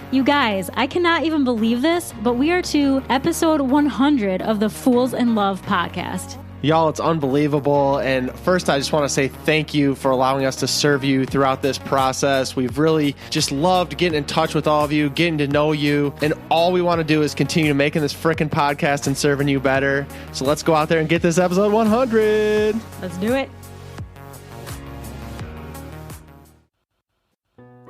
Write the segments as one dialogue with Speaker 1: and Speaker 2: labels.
Speaker 1: You guys, I cannot even believe this, but we are to episode 100 of the Fools in Love podcast.
Speaker 2: Y'all, it's unbelievable. And first, I just want to say thank you for allowing us to serve you throughout this process. We've really just loved getting in touch with all of you, getting to know you. And all we want to do is continue making this frickin' podcast and serving you better. So let's go out there and get this episode 100.
Speaker 1: Let's do it.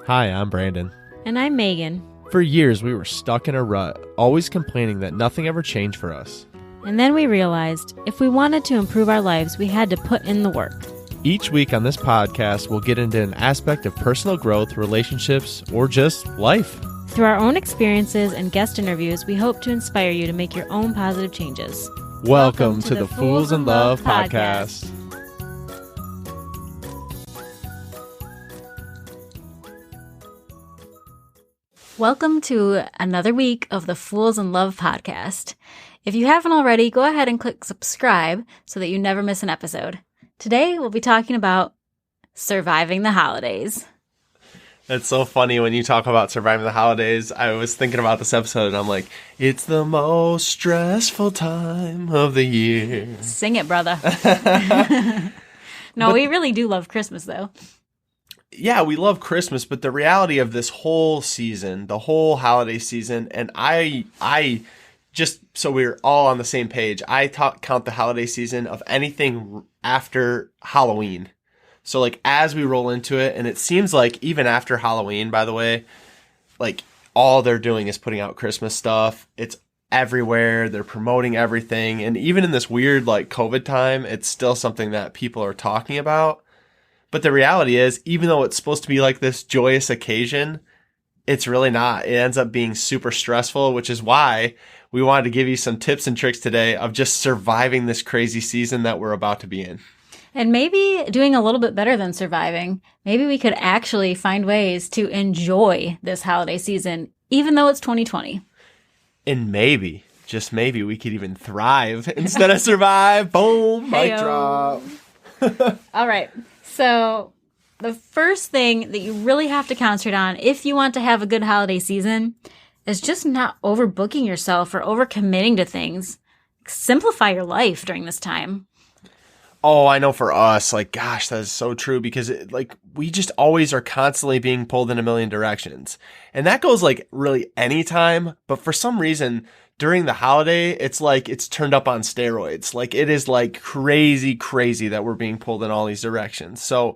Speaker 3: Hi, I'm Brandon.
Speaker 1: And I'm Megan.
Speaker 3: For years, we were stuck in a rut, always complaining that nothing ever changed for us.
Speaker 1: And then we realized if we wanted to improve our lives, we had to put in the work.
Speaker 3: Each week on this podcast, we'll get into an aspect of personal growth, relationships, or just life.
Speaker 1: Through our own experiences and guest interviews, we hope to inspire you to make your own positive changes.
Speaker 3: Welcome to the Fools in Love podcast.
Speaker 1: Welcome to another week of the Fools in Love podcast. If you haven't already, go ahead and click subscribe so that you never miss an episode. Today, we'll be talking about surviving the holidays.
Speaker 2: It's so funny when you talk about surviving the holidays. I was thinking about this episode and I'm like, it's the most stressful time of the year.
Speaker 1: Sing it, brother. No, we really do love Christmas, though.
Speaker 2: Yeah, we love Christmas, but the reality of this whole season, the whole holiday season, and I just so we're all on the same page, I count the holiday season of anything after Halloween. So like as we roll into it, and it seems like even after Halloween, by the way, like all they're doing is putting out Christmas stuff. It's everywhere. They're promoting everything. And even in this weird like COVID time, it's still something that people are talking about. But the reality is, even though it's supposed to be like this joyous occasion, it's really not. It ends up being super stressful, which is why we wanted to give you some tips and tricks today of just surviving this crazy season that we're about to be in.
Speaker 1: And maybe doing a little bit better than surviving. Maybe we could actually find ways to enjoy this holiday season, even though it's 2020.
Speaker 2: And maybe, just maybe, we could even thrive instead of survive. Boom, mic drop.
Speaker 1: All right. So the first thing that you really have to concentrate on if you want to have a good holiday season is just not overbooking yourself or overcommitting to things. Simplify your life during this time.
Speaker 2: Oh, I know for us, like, gosh, that is so true because we just always are constantly being pulled in a million directions. And that goes like really anytime. But for some reason, during the holiday, it's like it's turned up on steroids. Like it is like crazy that we're being pulled in all these directions. So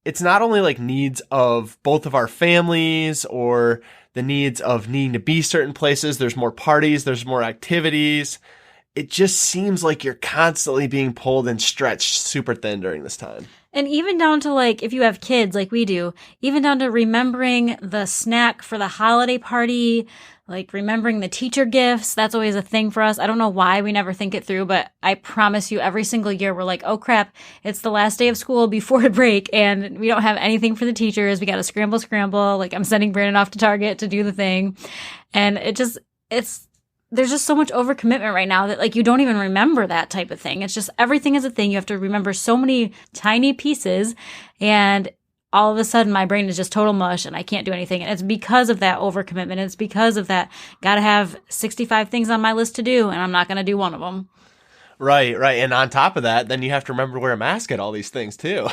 Speaker 2: it's not only like needs of both of our families or the needs of needing to be certain places. There's more parties. There's more activities. It just seems like you're constantly being pulled and stretched super thin during this time.
Speaker 1: And even down to like, if you have kids like we do, even down to remembering the snack for the holiday party, like remembering the teacher gifts. That's always a thing for us. I don't know why we never think it through, but I promise you every single year we're like, oh crap, it's the last day of school before break and we don't have anything for the teachers. We got to scramble. Like I'm sending Brandon off to Target to do the thing. And there's just so much overcommitment right now that like you don't even remember that type of thing. It's just everything is a thing. You have to remember so many tiny pieces and all of a sudden my brain is just total mush and I can't do anything. And it's because of that overcommitment. It's because of that got to have 65 things on my list to do and I'm not going to do one of them.
Speaker 2: Right. And on top of that, then you have to remember to wear a mask at all these things too.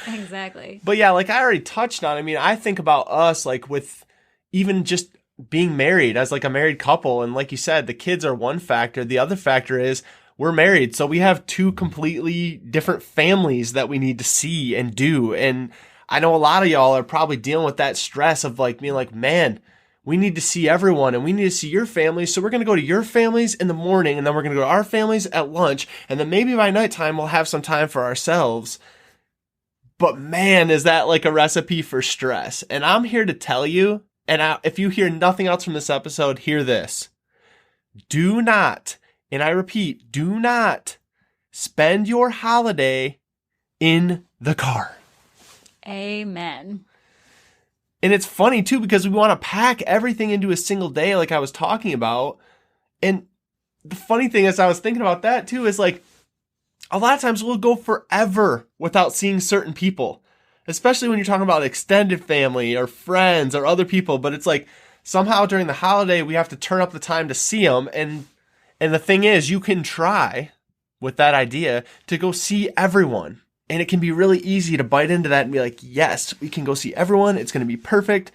Speaker 1: Exactly.
Speaker 2: But yeah, like I already touched on, I mean, I think about us like with even just being married as like a married couple. And like you said, the kids are one factor. The other factor is we're married. So we have two completely different families that we need to see and do. And I know a lot of y'all are probably dealing with that stress of like being like, man, we need to see everyone and we need to see your families. So we're going to go to your families in the morning and then we're going to go to our families at lunch. And then maybe by nighttime, we'll have some time for ourselves. But man, is that like a recipe for stress. And I'm here to tell you, and if you hear nothing else from this episode, hear this. Do not, and I repeat, do not spend your holiday in the car.
Speaker 1: Amen.
Speaker 2: And it's funny too, because we want to pack everything into a single day like I was talking about. And the funny thing is I was thinking about that too, is like a lot of times we'll go forever without seeing certain people. especially when you're talking about extended family or friends or other people. But it's like somehow during the holiday, we have to turn up the time to see them. And the thing is, you can try with that idea to go see everyone. And it can be really easy to bite into that and be like, yes, we can go see everyone. It's going to be perfect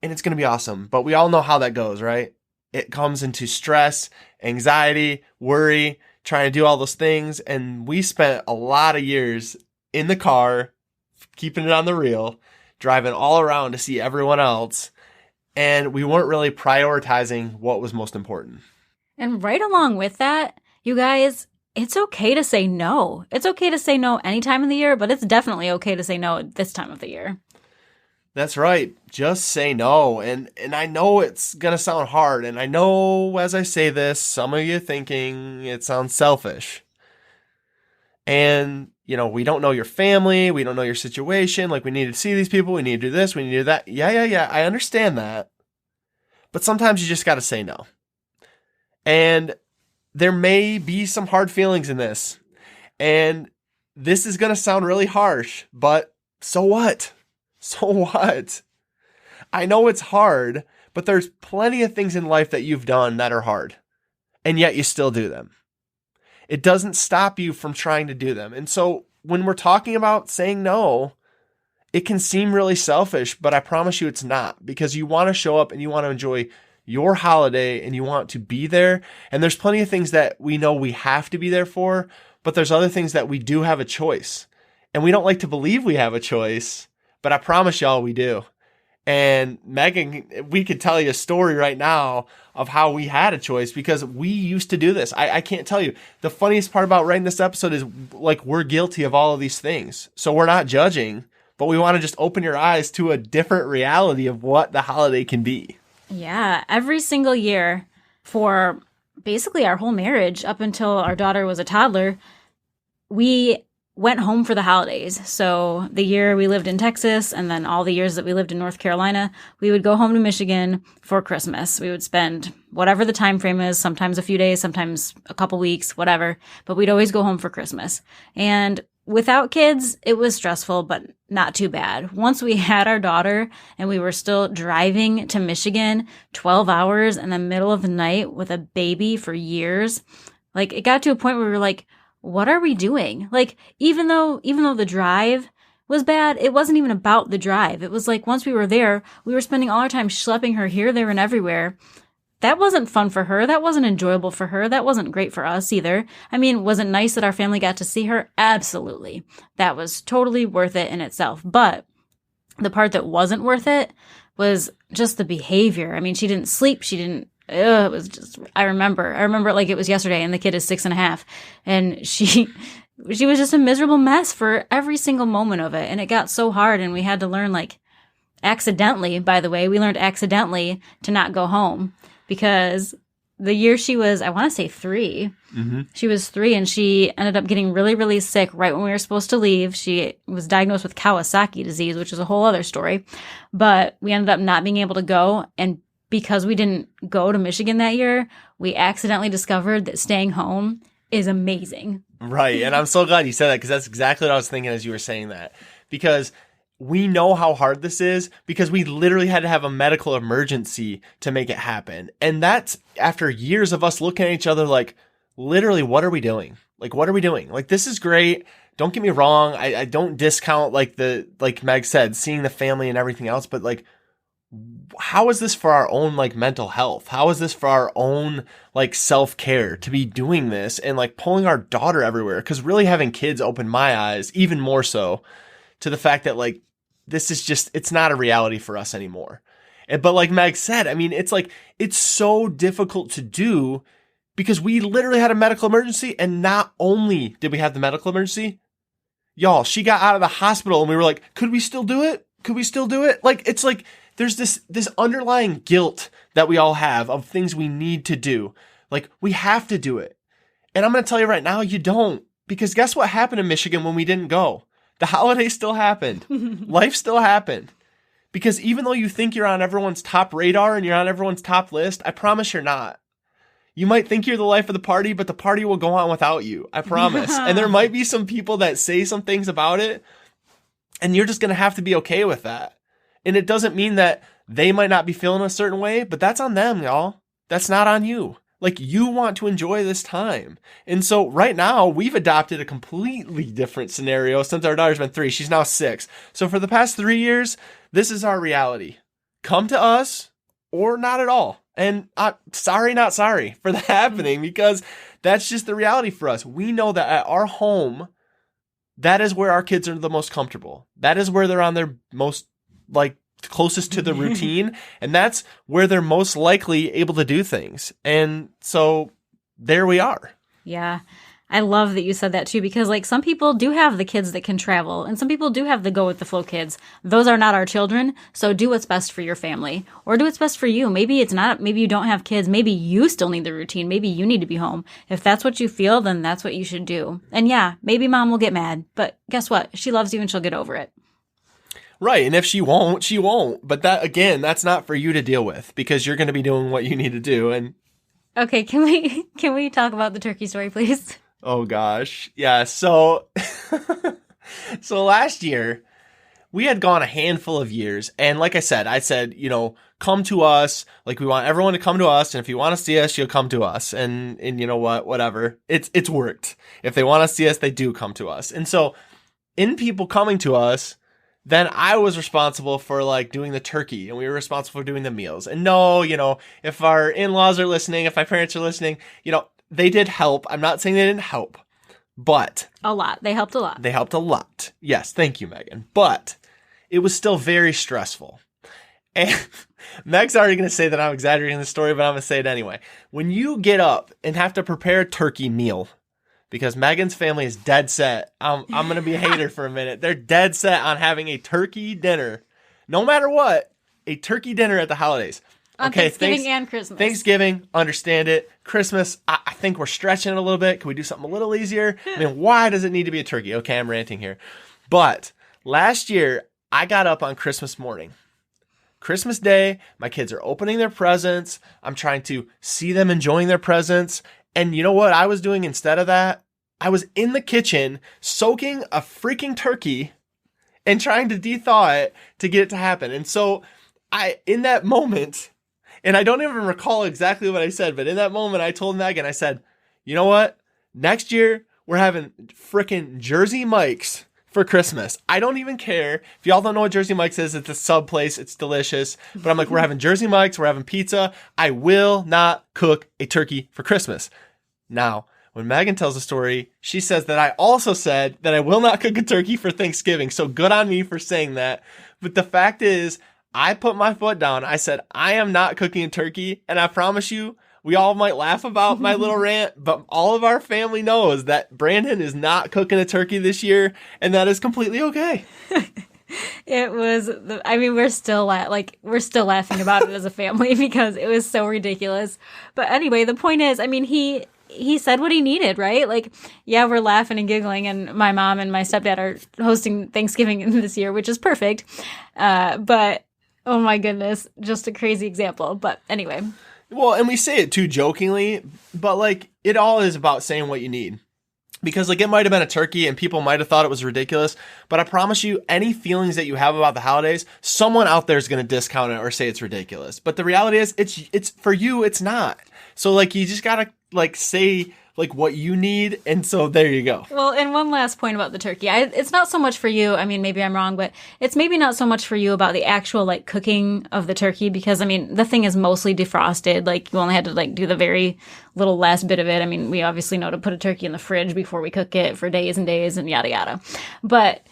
Speaker 2: and it's going to be awesome. But we all know how that goes, right? It comes into stress, anxiety, worry, trying to do all those things. And we spent a lot of years in the car, keeping it on the reel, driving all around to see everyone else. And we weren't really prioritizing what was most important.
Speaker 1: And right along with that, you guys, it's okay to say no. It's okay to say no any time of the year, but it's definitely okay to say no at this time of the year.
Speaker 2: That's right. Just say no. And I know it's going to sound hard. And I know as I say this, some of you thinking it sounds selfish. And, you know, we don't know your family. We don't know your situation. Like, we need to see these people. We need to do this. We need to do that. Yeah. I understand that. But sometimes you just got to say no. And there may be some hard feelings in this. And this is going to sound really harsh, but so what? So what? I know it's hard, but there's plenty of things in life that you've done that are hard, and yet you still do them. It doesn't stop you from trying to do them. And so when we're talking about saying no, it can seem really selfish, but I promise you it's not, because you want to show up and you want to enjoy your holiday and you want to be there. And there's plenty of things that we know we have to be there for, but there's other things that we do have a choice. And we don't like to believe we have a choice, but I promise y'all we do. And Megan, we could tell you a story right now of how we had a choice, because we used to do this. I can't tell you. The funniest part about writing this episode is, like, we're guilty of all of these things. So we're not judging, but we want to just open your eyes to a different reality of what the holiday can be.
Speaker 1: Yeah, every single year for basically our whole marriage up until our daughter was a toddler, we went home for the holidays. So the year we lived in Texas and then all the years that we lived in North Carolina, we would go home to Michigan for Christmas. We would spend whatever the time frame is, sometimes a few days, sometimes a couple weeks, whatever, but we'd always go home for Christmas. And without kids, it was stressful, but not too bad. Once we had our daughter and we were still driving to Michigan 12 hours in the middle of the night with a baby for years, like, it got to a point where we were like, what are we doing? Like, even though the drive was bad, it wasn't even about the drive. It was like, once we were there, we were spending all our time schlepping her here, there, and everywhere. That wasn't fun for her. That wasn't enjoyable for her. That wasn't great for us either. I mean, was it nice that our family got to see her? Absolutely. That was totally worth it in itself. But the part that wasn't worth it was just the behavior. I mean, she didn't sleep. It was just, I remember it like it was yesterday, and the kid is 6.5, and she was just a miserable mess for every single moment of it. And it got so hard, and we had to learn, like, accidentally, by the way, we learned accidentally to not go home, because the year she was, I want to say 3, she was 3, and she ended up getting really, really sick right when we were supposed to leave. She was diagnosed with Kawasaki disease, which is a whole other story, but we ended up not being able to go. And because we didn't go to Michigan that year, we accidentally discovered that staying home is amazing.
Speaker 2: Right. And I'm so glad you said that, because that's exactly what I was thinking as you were saying that. Because we know how hard this is, because we literally had to have a medical emergency to make it happen. And that's after years of us looking at each other like, literally, what are we doing? Like, what are we doing? Like, this is great. Don't get me wrong. I don't discount, like Meg said, seeing the family and everything else, but, like, how is this for our own, like, mental health? How is this for our own, like, self-care to be doing this and, like, pulling our daughter everywhere? Because really having kids opened my eyes even more so to the fact that, like, this is just, it's not a reality for us anymore. But like Meg said, I mean, it's like, it's so difficult to do because we literally had a medical emergency. And not only did we have the medical emergency, y'all, she got out of the hospital and we were like, could we still do it? Could we still do it? Like, it's like, there's this underlying guilt that we all have of things we need to do. Like, we have to do it. And I'm going to tell you right now, you don't. Because guess what happened in Michigan when we didn't go? The holiday still happened. Life still happened. Because even though you think you're on everyone's top radar and you're on everyone's top list, I promise you're not. You might think you're the life of the party, but the party will go on without you. I promise. And there might be some people that say some things about it, And you're just going to have to be okay with that. And it doesn't mean that they might not be feeling a certain way, but that's on them, y'all. That's not on you. Like, you want to enjoy this time. And so right now we've adopted a completely different scenario since our daughter's been 3. She's now 6. So for the past 3 years, this is our reality. Come to us or not at all. And sorry, not sorry for that happening, because that's just the reality for us. We know that at our home, that is where our kids are the most comfortable. That is where they're on their most, like, closest to the routine. And that's where they're most likely able to do things. And so there we are.
Speaker 1: Yeah. I love that you said that too, because like some people do have the kids that can travel and some people do have the go with the flow kids. Those are not our children. So do what's best for your family or do what's best for you. Maybe it's not, maybe you don't have kids. Maybe you still need the routine. Maybe you need to be home. If that's what you feel, then that's what you should do. And yeah, maybe mom will get mad, but guess what? She loves you and she'll get over it.
Speaker 2: Right. And if she won't, she won't. But that, again, that's not for you to deal with because you're going to be doing what you need to do. And
Speaker 1: okay, can we talk about the turkey story, please?
Speaker 2: oh gosh. Yeah. So, so last year we had gone a handful of years. And like I said, you know, come to us. Like, we want everyone to come to us. And if you want to see us, you'll come to us. And you know what, whatever. It's worked. If they want to see us, they do come to us. And so in people coming to us, then I was responsible for like doing the turkey and we were responsible for doing the meals. And no, you know, if our in-laws are listening, if my parents are listening, you know, they did help. I'm not saying they didn't help, but
Speaker 1: a lot. They helped a lot.
Speaker 2: They helped a lot. Yes. Thank you, Megan. But it was still very stressful. And Meg's already going to say that I'm exaggerating the story, but I'm going to say it anyway. When you get up and have to prepare a turkey meal, because Megan's family is dead set. I'm going to be a hater for a minute. They're dead set on having a turkey dinner. No matter what, a turkey dinner at the holidays.
Speaker 1: On Thanksgiving and Christmas.
Speaker 2: Thanksgiving, understand it. Christmas, I think we're stretching it a little bit. Can we do something a little easier? I mean, why does it need to be a turkey? Okay, I'm ranting here. But last year, I got up on Christmas morning. Christmas Day, my kids are opening their presents. I'm trying to see them enjoying their presents. And you know what I was doing instead of that? I was in the kitchen soaking a freaking turkey and trying to thaw it to get it to happen. And so in that moment, and I don't even recall exactly what I said, but in that moment I told Megan, I said, you know what? Next year we're having freaking Jersey Mike's for Christmas. I don't even care. If y'all don't know what Jersey Mike's is, it's a sub place. It's delicious. But I'm like, we're having Jersey Mike's. We're having pizza. I will not cook a turkey for Christmas. Now, when Megan tells the story, she says that I also said that I will not cook a turkey for Thanksgiving. So good on me for saying that. But the fact is, I put my foot down. I said, I am not cooking a turkey. And I promise you, we all might laugh about my little rant, but all of our family knows that Brandon is not cooking a turkey this year. And that is completely okay.
Speaker 1: It was, we're still laughing about it as a family because it was so ridiculous. But anyway, the point is, he said what he needed, right? Like, yeah, we're laughing and giggling, and my mom and my stepdad are hosting Thanksgiving this year, which is perfect. But, oh my goodness, just a crazy example. But anyway.
Speaker 2: Well, and we say it too jokingly, but like, it all is about saying what you need. Because like, it might have been a turkey and people might have thought it was ridiculous, but I promise you, any feelings that you have about the holidays, someone out there is going to discount it or say it's ridiculous. But the reality is, it's for you, it's not. So like, you just gotta like say like what you need, and so there you go.
Speaker 1: Well, and one last point about the turkey. It's not so much for you. I mean, maybe I'm wrong, but it's maybe not so much for you about the actual like cooking of the turkey, because I mean, the thing is mostly defrosted. Like, you only had to like do the very little last bit of it. I mean, we obviously know to put a turkey in the fridge before we cook it for days and days and yada yada. But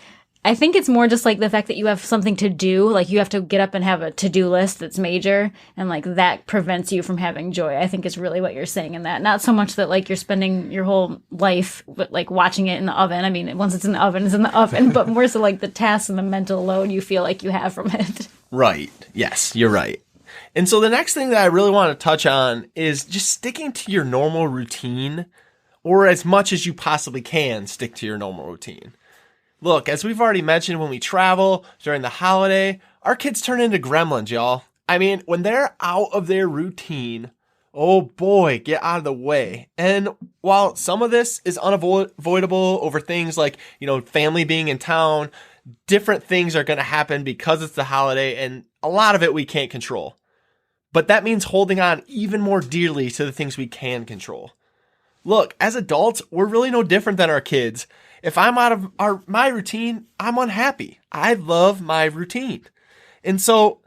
Speaker 1: I think it's more just like the fact that you have something to do, like you have to get up and have a to-do list that's major, and like that prevents you from having joy. I think is really what you're saying in that. Not so much that like you're spending your whole life but like watching it in the oven. I mean, once it's in the oven, it's in the oven, but more so like the tasks and the mental load you feel like you have from it.
Speaker 2: Right. Yes, you're right. And so the next thing that I really want to touch on is just sticking to your normal routine, or as much as you possibly can stick to your normal routine. Look, as we've already mentioned, when we travel during the holiday, our kids turn into gremlins, y'all. I mean, when they're out of their routine, oh boy, get out of the way. And while some of this is unavoidable over things like, you know, family being in town, different things are going to happen because it's the holiday, and a lot of it we can't control. But that means holding on even more dearly to the things we can control. Look, as adults, we're really no different than our kids. If I'm out of my routine, I'm unhappy. I love my routine. And so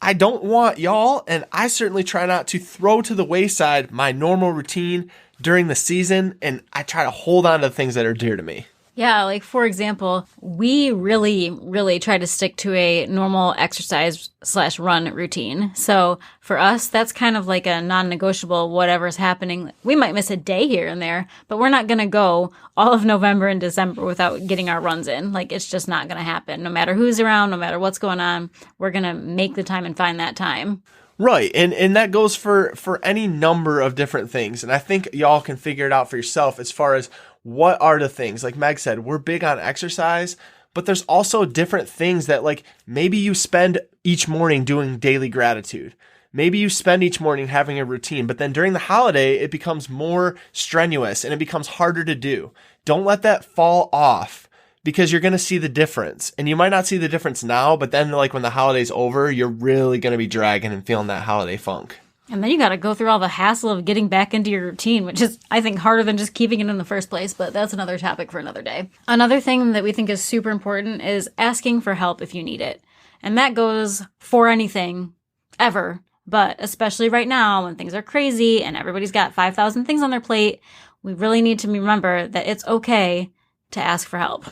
Speaker 2: I don't want y'all, and I certainly try not to throw to the wayside my normal routine during the season, and I try to hold on to the things that are dear to me.
Speaker 1: Yeah, like for example, we really try to stick to a normal exercise/run routine. So for us, that's kind of like a non-negotiable, whatever's happening. We might miss a day here and there, but we're not going to go all of November and December without getting our runs in. Like it's just not going to happen. No matter who's around, no matter what's going on, we're going to make the time and find that time.
Speaker 2: Right. And that goes for any number of different things. And I think y'all can figure it out for yourself as far as what are the things. Like Meg said, we're big on exercise, but there's also different things that like maybe you spend each morning doing daily gratitude. Maybe you spend each morning having a routine, but then during the holiday, it becomes more strenuous and it becomes harder to do. Don't let that fall off, because you're going to see the difference. And you might not see the difference now, but then like when the holiday's over, you're really going to be dragging and feeling that holiday funk.
Speaker 1: And then you got to go through all the hassle of getting back into your routine, which is, I think, harder than just keeping it in the first place. But that's another topic for another day. Another thing that we think is super important is asking for help if you need it. And that goes for anything, ever. But especially right now when things are crazy and everybody's got 5,000 things on their plate, we really need to remember that it's okay to ask for help.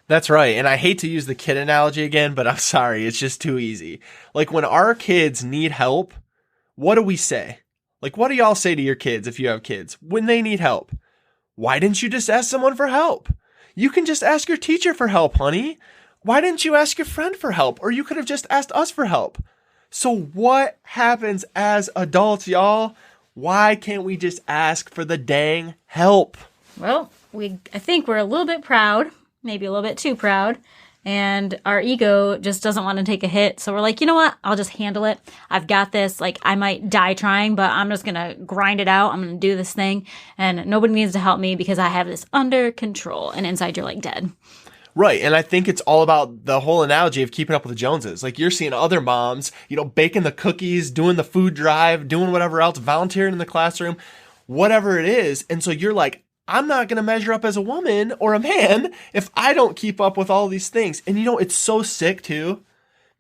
Speaker 2: That's right. And I hate to use the kid analogy again, but I'm sorry. It's just too easy. Like when our kids need help, what do we say? Like, what do y'all say to your kids if you have kids when they need help? Why didn't you just ask someone for help? You can just ask your teacher for help, honey. Why didn't you ask your friend for help? Or you could have just asked us for help. So what happens as adults, y'all? Why can't we just ask for the dang help?
Speaker 1: Well, I think we're a little bit proud, maybe a little bit too proud. And our ego just doesn't want to take a hit. So we're like, you know what? I'll just handle it. I've got this. Like, I might die trying, but I'm just going to grind it out. I'm going to do this thing. And nobody needs to help me because I have this under control. And inside you're like dead.
Speaker 2: Right. And I think it's all about the whole analogy of keeping up with the Joneses. Like you're seeing other moms, baking the cookies, doing the food drive, doing whatever else, volunteering in the classroom, whatever it is. And so you're like, I'm not going to measure up as a woman or a man if I don't keep up with all these things. And it's so sick too,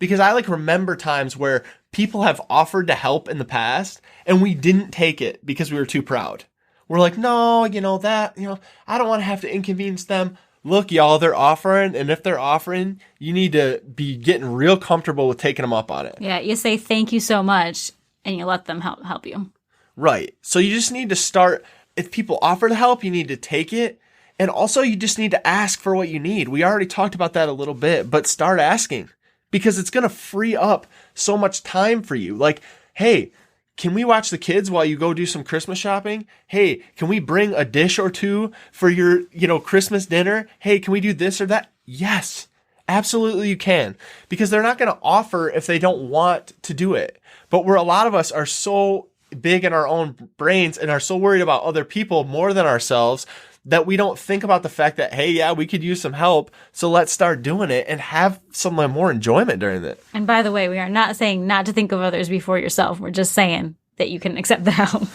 Speaker 2: because I remember times where people have offered to help in the past and we didn't take it because we were too proud. We're like, no, I don't want to have to inconvenience them. Look, y'all, they're offering. And if they're offering, you need to be getting real comfortable with taking them up on it.
Speaker 1: Yeah. You say, thank you so much. And you let them help you.
Speaker 2: Right. So you just need to start. If people offer to help, you need to take it. And also you just need to ask for what you need. We already talked about that a little bit, but start asking because it's going to free up so much time for you. Like, hey, can we watch the kids while you go do some Christmas shopping? Hey, can we bring a dish or two for your, Christmas dinner? Hey, can we do this or that? Yes, absolutely you can, because they're not going to offer if they don't want to do it. But a lot of us are so big in our own brains and are so worried about other people more than ourselves that we don't think about the fact that, hey, yeah, we could use some help. So let's start doing it and have some more enjoyment during it.
Speaker 1: And by the way, we are not saying not to think of others before yourself. We're just saying that you can accept the help.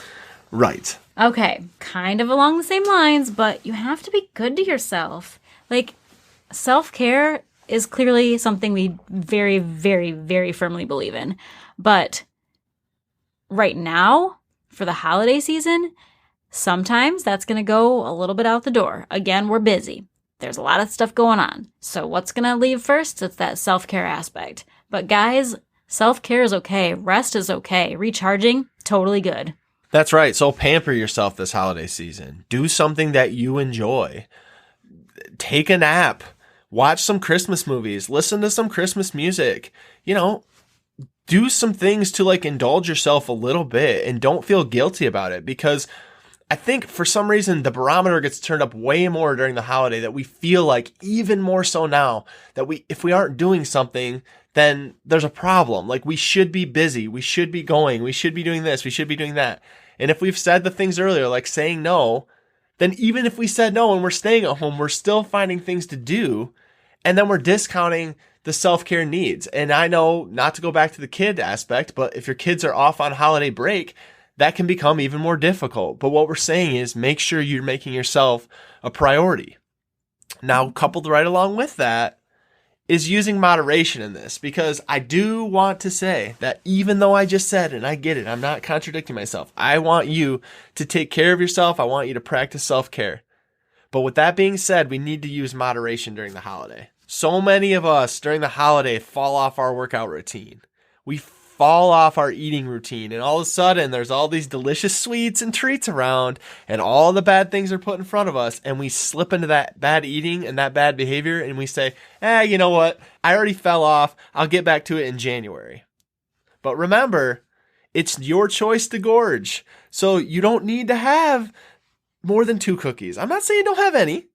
Speaker 2: Right.
Speaker 1: Okay. Kind of along the same lines, but you have to be good to yourself. Like, self-care is clearly something we very, very, very firmly believe in. But right now, for the holiday season, sometimes that's going to go a little bit out the door. Again, we're busy. There's a lot of stuff going on. So what's going to leave first? It's that self-care aspect. But guys, self-care is okay. Rest is okay. Recharging, totally good.
Speaker 2: That's right. So pamper yourself this holiday season. Do something that you enjoy. Take a nap. Watch some Christmas movies. Listen to some Christmas music. Do some things to indulge yourself a little bit and don't feel guilty about it, because I think for some reason the barometer gets turned up way more during the holiday, that we feel like even more so now that if we aren't doing something, then there's a problem. Like we should be busy. We should be going. We should be doing this. We should be doing that. And if we've said the things earlier, like saying no, then even if we said no and we're staying at home, we're still finding things to do. And then we're discounting the self-care needs. And I know, not to go back to the kid aspect, but if your kids are off on holiday break, that can become even more difficult. But what we're saying is make sure you're making yourself a priority. Now, coupled right along with that is using moderation in this, because I do want to say that even though I just said, and I get it, I'm not contradicting myself, I want you to take care of yourself. I want you to practice self-care. But with that being said, we need to use moderation during the holiday. So many of us during the holiday fall off our workout routine. We fall off our eating routine, and all of a sudden there's all these delicious sweets and treats around, and all the bad things are put in front of us, and we slip into that bad eating and that bad behavior, and we say, you know what? I already fell off. I'll get back to it in January. But remember, it's your choice to gorge. So you don't need to have more than 2 cookies. I'm not saying don't have any,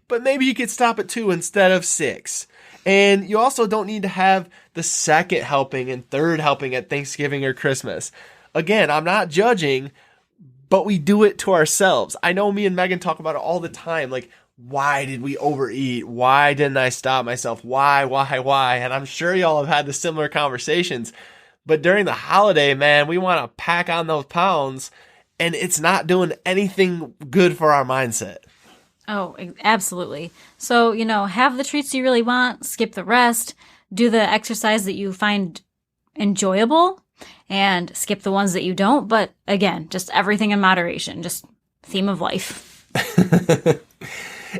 Speaker 2: but maybe you could stop at 2 instead of 6. And you also don't need to have the second helping and third helping at Thanksgiving or Christmas. Again, I'm not judging, but we do it to ourselves. I know me and Megan talk about it all the time. Like, why did we overeat? Why didn't I stop myself? Why? And I'm sure y'all have had the similar conversations. But during the holiday, man, we want to pack on those pounds, and it's not doing anything good for our mindset.
Speaker 1: Oh, absolutely. So, have the treats you really want, skip the rest, do the exercise that you find enjoyable, and skip the ones that you don't. But again, just everything in moderation, just theme of life.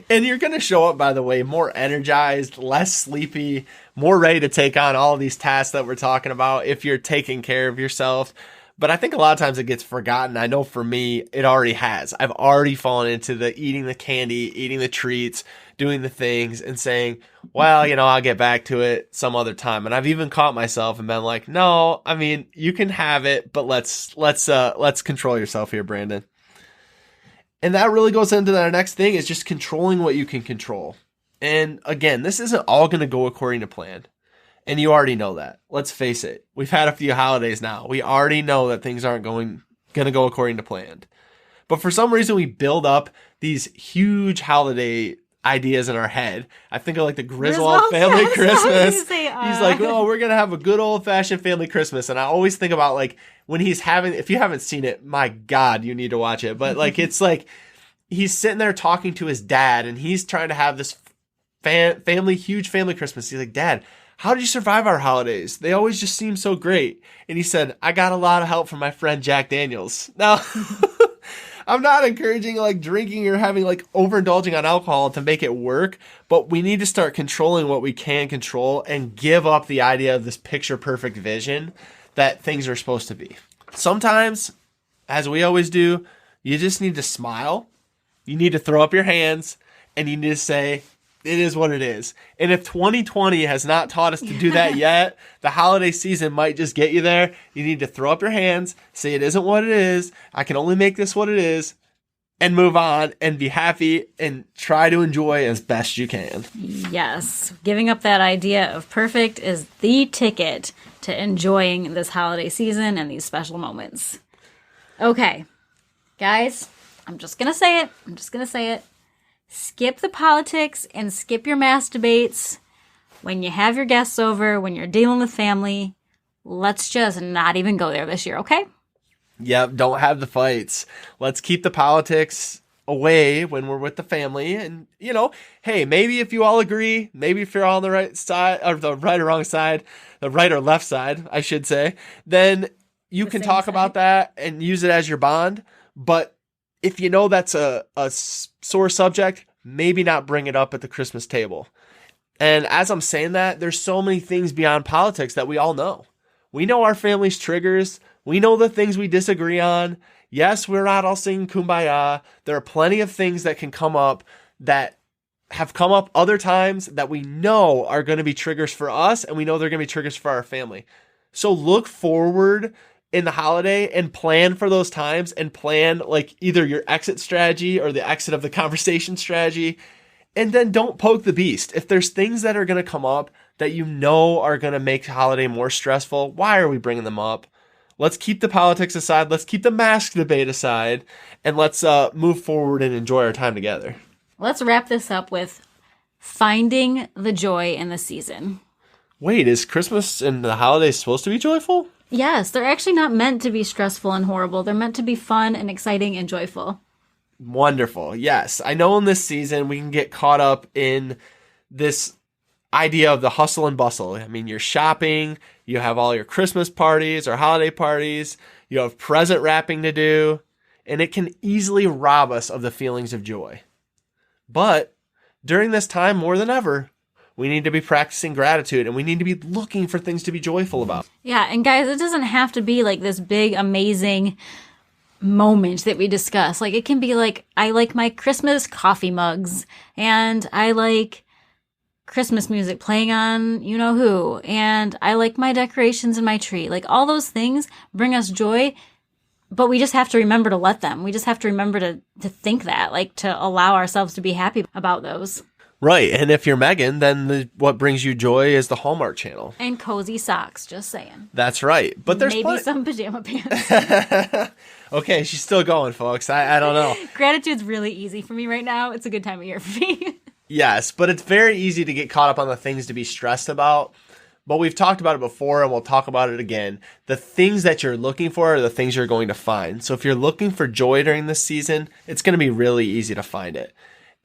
Speaker 2: And you're going to show up, by the way, more energized, less sleepy, more ready to take on all of these tasks that we're talking about if you're taking care of yourself. But I think a lot of times it gets forgotten. I know for me, it already has. I've already fallen into the eating the candy, eating the treats, doing the things and saying, well, I'll get back to it some other time. And I've even caught myself and been like, no, I mean, you can have it, but let's control yourself here, Brandon. And that really goes into our next thing, is just controlling what you can control. And again, this isn't all going to go according to plan. And you already know that. Let's face it. We've had a few holidays now. We already know that things aren't going to go according to plan. But for some reason, we build up these huge holiday ideas in our head. I think of like the Griswold family Christmas. He's like, oh, we're going to have a good old fashioned family Christmas. And I always think about like when he's having, if you haven't seen it, my God, you need to watch it. But like, it's like he's sitting there talking to his dad, and he's trying to have this huge family Christmas. He's like, Dad, how did you survive our holidays? They always just seem so great. And he said, I got a lot of help from my friend Jack Daniels. Now, I'm not encouraging like drinking or having like overindulging on alcohol to make it work, but we need to start controlling what we can control and give up the idea of this picture perfect vision that things are supposed to be. Sometimes, as we always do, you just need to smile. You need to throw up your hands, and you need to say, it is what it is. And if 2020 has not taught us to do that yet, the holiday season might just get you there. You need to throw up your hands, say it isn't what it is. I can only make this what it is, and move on and be happy and try to enjoy as best you can.
Speaker 1: Yes. Giving up that idea of perfect is the ticket to enjoying this holiday season and these special moments. Okay, guys, I'm just going to say it. Skip the politics and skip your mass debates. When you have your guests over, when you're dealing with family, let's just not even go there this year, okay?
Speaker 2: Yep, don't have the fights. Let's keep the politics away when we're with the family. And, hey, maybe if you all agree, maybe if you're all on the right side, or the right or wrong side, the right or left side, I should say, then you can talk about that and use it as your bond. But if you know that's a sore subject, maybe not bring it up at the Christmas table. And as I'm saying that, there's so many things beyond politics that we all know. We know our family's triggers. We know the things we disagree on. Yes, we're not all singing Kumbaya. There are plenty of things that can come up that have come up other times that we know are going to be triggers for us, and we know they're going to be triggers for our family. So look forward in the holiday and plan for those times, and plan like either your exit strategy or the exit of the conversation strategy. And then don't poke the beast. If there's things that are going to come up that you know are going to make the holiday more stressful, why are we bringing them up? Let's keep the politics aside. Let's keep the mask debate aside, and let's move forward and enjoy our time together.
Speaker 1: Let's wrap this up with finding the joy in the season.
Speaker 2: Wait, is Christmas and the holidays supposed to be joyful?
Speaker 1: Yes, they're actually not meant to be stressful and horrible. They're meant to be fun and exciting and joyful.
Speaker 2: Wonderful. Yes. I know in this season we can get caught up in this idea of the hustle and bustle. I mean, you're shopping, you have all your Christmas parties or holiday parties, you have present wrapping to do, and it can easily rob us of the feelings of joy. But during this time, more than ever, we need to be practicing gratitude and we need to be looking for things to be joyful about.
Speaker 1: Yeah, and guys, it doesn't have to be like this big, amazing moment that we discuss. Like, it can be like, I like my Christmas coffee mugs, and I like Christmas music playing on you know who, and I like my decorations in my tree. Like, all those things bring us joy, but we just have to remember to let them. We just have to remember to think that, like, to allow ourselves to be happy about those.
Speaker 2: Right. And if you're Megan, then what brings you joy is the Hallmark Channel.
Speaker 1: And cozy socks, just saying.
Speaker 2: That's right. But there's
Speaker 1: maybe some pajama pants.
Speaker 2: Okay, she's still going, folks. I don't know.
Speaker 1: Gratitude's really easy for me right now. It's a good time of year for me.
Speaker 2: Yes, but it's very easy to get caught up on the things to be stressed about. But we've talked about it before and we'll talk about it again. The things that you're looking for are the things you're going to find. So if you're looking for joy during this season, it's going to be really easy to find it.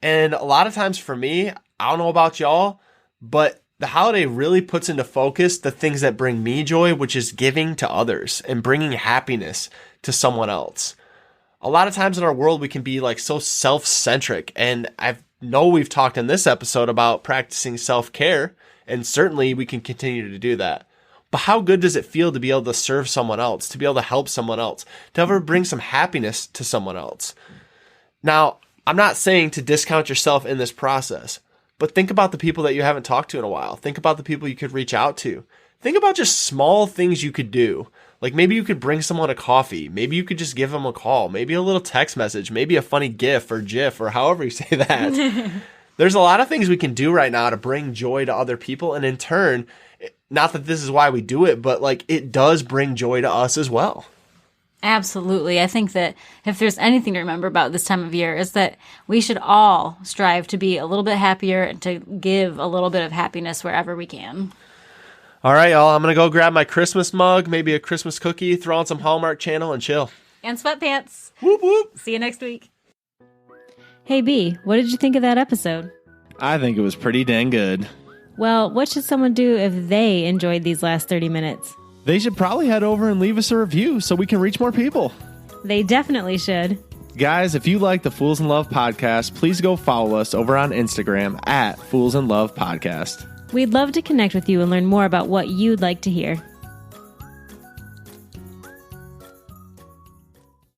Speaker 2: And a lot of times for me, I don't know about y'all, but the holiday really puts into focus the things that bring me joy, which is giving to others and bringing happiness to someone else. A lot of times in our world, we can be like so self-centric. And I know we've talked in this episode about practicing self-care, and certainly we can continue to do that. But how good does it feel to be able to serve someone else, to be able to help someone else, to ever bring some happiness to someone else? Now, I'm not saying to discount yourself in this process, but think about the people that you haven't talked to in a while. Think about the people you could reach out to. Think about just small things you could do. Like maybe you could bring someone a coffee. Maybe you could just give them a call. Maybe a little text message. Maybe a funny GIF or GIF or however you say that. There's a lot of things we can do right now to bring joy to other people. And in turn, not that this is why we do it, but like it does bring joy to us as well.
Speaker 1: Absolutely. I think that if there's anything to remember about this time of year is that we should all strive to be a little bit happier and to give a little bit of happiness wherever we can.
Speaker 2: All right, y'all. I'm going to go grab my Christmas mug, maybe a Christmas cookie, throw on some Hallmark Channel and chill.
Speaker 1: And sweatpants.
Speaker 2: Whoop, whoop.
Speaker 1: See you next week. Hey, B, what did you think of that episode?
Speaker 3: I think it was pretty dang good.
Speaker 1: Well, what should someone do if they enjoyed these last 30 minutes?
Speaker 3: They should probably head over and leave us a review so we can reach more people.
Speaker 1: They definitely should.
Speaker 3: Guys, if you like the Fools in Love podcast, please go follow us over on Instagram at Fools in Love Podcast.
Speaker 1: We'd love to connect with you and learn more about what you'd like to hear.